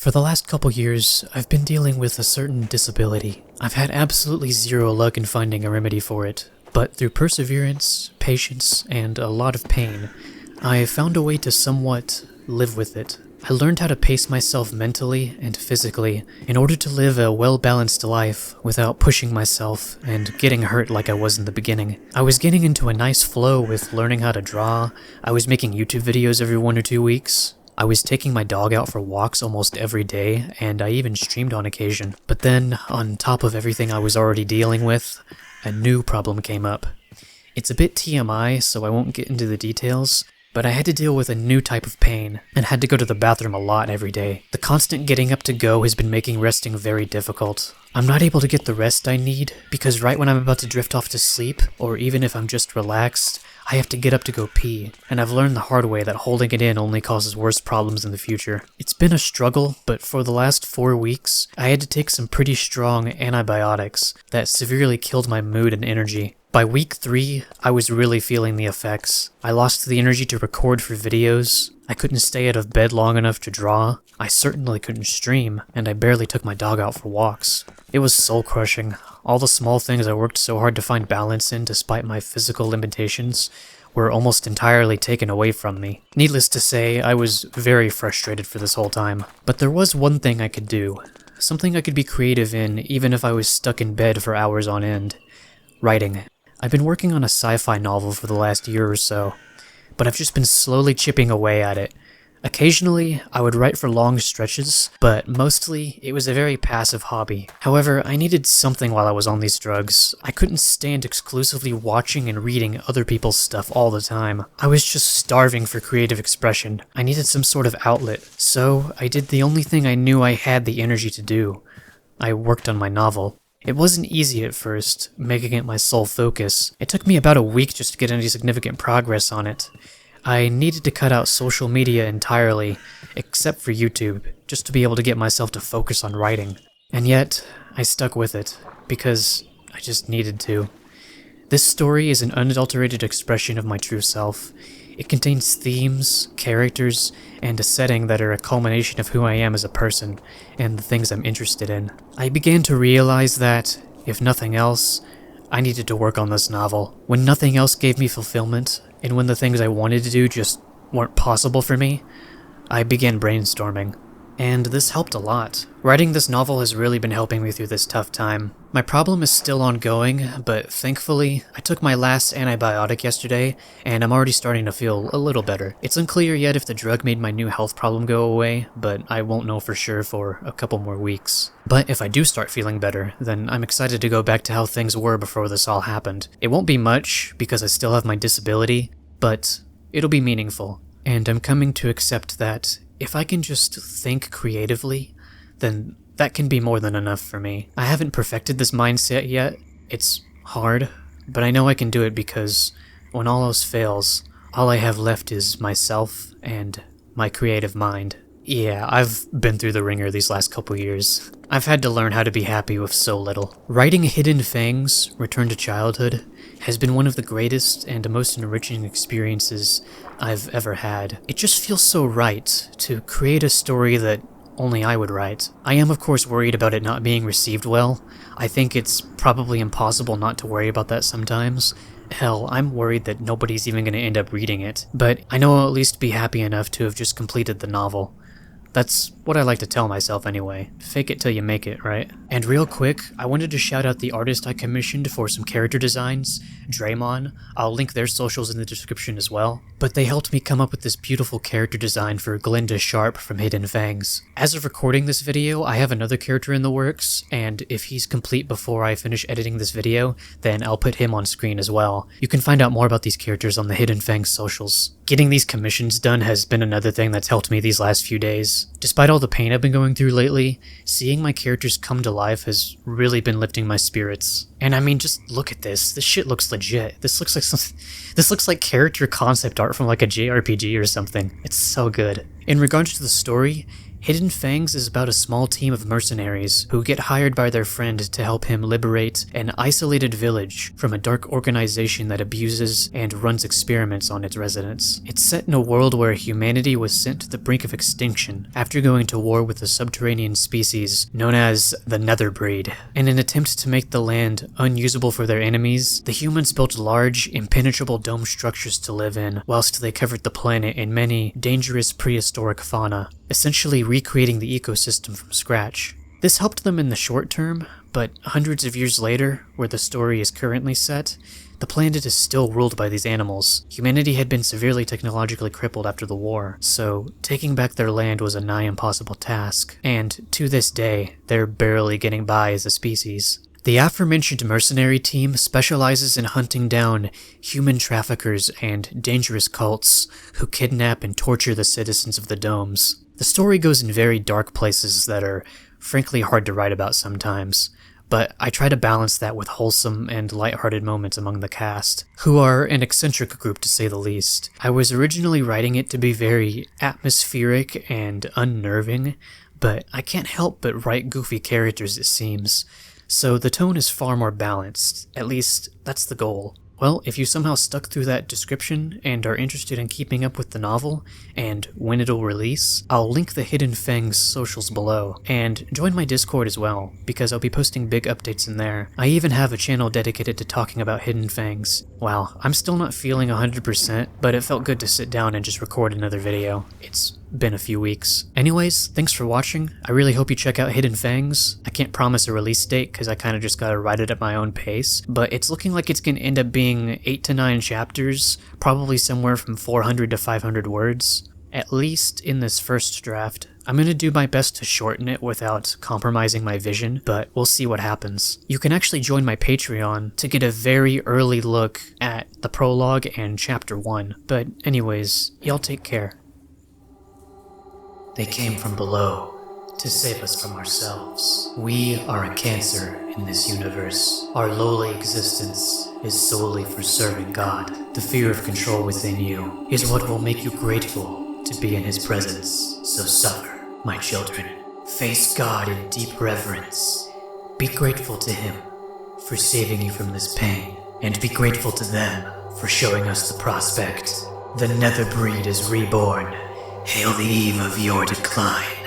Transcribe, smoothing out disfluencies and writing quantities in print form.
For the last couple years, I've been dealing with a certain disability. I've had absolutely zero luck in finding a remedy for it, but through perseverance, patience, and a lot of pain, I found a way to somewhat live with it. I learned how to pace myself mentally and physically in order to live a well-balanced life without pushing myself and getting hurt like I was in the beginning. I was getting into a nice flow with learning how to draw. I was making YouTube videos every 1 or 2 weeks. I was taking my dog out for walks almost every day, and I even streamed on occasion. But then, on top of everything I was already dealing with, a new problem came up. It's a bit TMI, so I won't get into the details, but I had to deal with a new type of pain, and had to go to the bathroom a lot every day. The constant getting up to go has been making resting very difficult. I'm not able to get the rest I need, because right when I'm about to drift off to sleep, or even if I'm just relaxed, I have to get up to go pee, and I've learned the hard way that holding it in only causes worse problems in the future. It's been a struggle, but for the last 4 weeks, I had to take some pretty strong antibiotics that severely killed my mood and energy. By week 3, I was really feeling the effects. I lost the energy to record for videos, I couldn't stay out of bed long enough to draw, I certainly couldn't stream, and I barely took my dog out for walks. It was soul-crushing. All the small things I worked so hard to find balance in despite my physical limitations were almost entirely taken away from me. Needless to say, I was very frustrated for this whole time. But there was one thing I could do. Something I could be creative in even if I was stuck in bed for hours on end. Writing. I've been working on a sci-fi novel for the last year or so, but I've just been slowly chipping away at it. Occasionally, I would write for long stretches, but mostly, it was a very passive hobby. However, I needed something while I was on these drugs. I couldn't stand exclusively watching and reading other people's stuff all the time. I was just starving for creative expression. I needed some sort of outlet, so I did the only thing I knew I had the energy to do. I worked on my novel. It wasn't easy at first, making it my sole focus. It took me about a week just to get any significant progress on it. I needed to cut out social media entirely, except for YouTube, just to be able to get myself to focus on writing. And yet, I stuck with it, because I just needed to. This story is an unadulterated expression of my true self. It contains themes, characters, and a setting that are a culmination of who I am as a person, and the things I'm interested in. I began to realize that, if nothing else, I needed to work on this novel. When nothing else gave me fulfillment, and when the things I wanted to do just weren't possible for me, I began brainstorming. And this helped a lot. Writing this novel has really been helping me through this tough time. My problem is still ongoing, but thankfully, I took my last antibiotic yesterday, and I'm already starting to feel a little better. It's unclear yet if the drug made my new health problem go away, but I won't know for sure for a couple more weeks. But if I do start feeling better, then I'm excited to go back to how things were before this all happened. It won't be much, because I still have my disability, but it'll be meaningful. And I'm coming to accept that if I can just think creatively, then that can be more than enough for me. I haven't perfected this mindset yet. It's hard, but I know I can do it because when all else fails, all I have left is myself and my creative mind. Yeah, I've been through the ringer these last couple years. I've had to learn how to be happy with so little. Writing Hidden Fangs, Return to Childhood, has been one of the greatest and most enriching experiences I've ever had. It just feels so right to create a story that only I would write. I am of course worried about it not being received well. I think it's probably impossible not to worry about that sometimes. Hell, I'm worried that nobody's even going to end up reading it. But I know I'll at least be happy enough to have just completed the novel. That's what I like to tell myself anyway. Fake it till you make it, right? And real quick, I wanted to shout out the artist I commissioned for some character designs, Draymon. I'll link their socials in the description as well. But they helped me come up with this beautiful character design for Glinda Sharp from Hidden Fangs. As of recording this video, I have another character in the works, and if he's complete before I finish editing this video, then I'll put him on screen as well. You can find out more about these characters on the Hidden Fangs socials. Getting these commissions done has been another thing that's helped me these last few days. Despite all the pain I've been going through lately, seeing my characters come to life has really been lifting my spirits. And I mean, just look at this. This shit looks legit. This looks like character concept art from like a JRPG or something. It's so good. In regards to the story, Hidden Fangs is about a small team of mercenaries who get hired by their friend to help him liberate an isolated village from a dark organization that abuses and runs experiments on its residents. It's set in a world where humanity was sent to the brink of extinction after going to war with a subterranean species known as the Netherbreed. In an attempt to make the land unusable for their enemies, the humans built large, impenetrable dome structures to live in, whilst they covered the planet in many dangerous prehistoric fauna, essentially recreating the ecosystem from scratch. This helped them in the short term, but hundreds of years later, where the story is currently set, the planet is still ruled by these animals. Humanity had been severely technologically crippled after the war, so taking back their land was a nigh impossible task, and to this day, they're barely getting by as a species. The aforementioned mercenary team specializes in hunting down human traffickers and dangerous cults who kidnap and torture the citizens of the domes. The story goes in very dark places that are frankly hard to write about sometimes, but I try to balance that with wholesome and lighthearted moments among the cast, who are an eccentric group to say the least. I was originally writing it to be very atmospheric and unnerving, but I can't help but write goofy characters, it seems. So the tone is far more balanced, at least that's the goal. Well, if you somehow stuck through that description and are interested in keeping up with the novel and when it'll release, I'll link the Hidden Fangs socials below, and join my Discord as well, because I'll be posting big updates in there. I even have a channel dedicated to talking about Hidden Fangs. Wow, I'm still not feeling 100%, but it felt good to sit down and just record another video. It's been a few weeks. Anyways, thanks for watching. I really hope you check out Hidden Fangs. I can't promise a release date because I kind of just gotta write it at my own pace, but it's looking like it's gonna end up being 8 to 9 chapters, probably somewhere from 400 to 500 words, at least in this first draft. I'm gonna do my best to shorten it without compromising my vision, but we'll see what happens. You can actually join my Patreon to get a very early look at the prologue and chapter 1. But anyways, y'all take care. They came from below to save us from ourselves. We are a cancer in this universe. Our lowly existence is solely for serving God. The fear of control within you is what will make you grateful to be in His presence. So suffer, my children. Face God in deep reverence. Be grateful to Him for saving you from this pain, and be grateful to them for showing us the prospect. The Netherbreed is reborn. Hail the eve of your decline.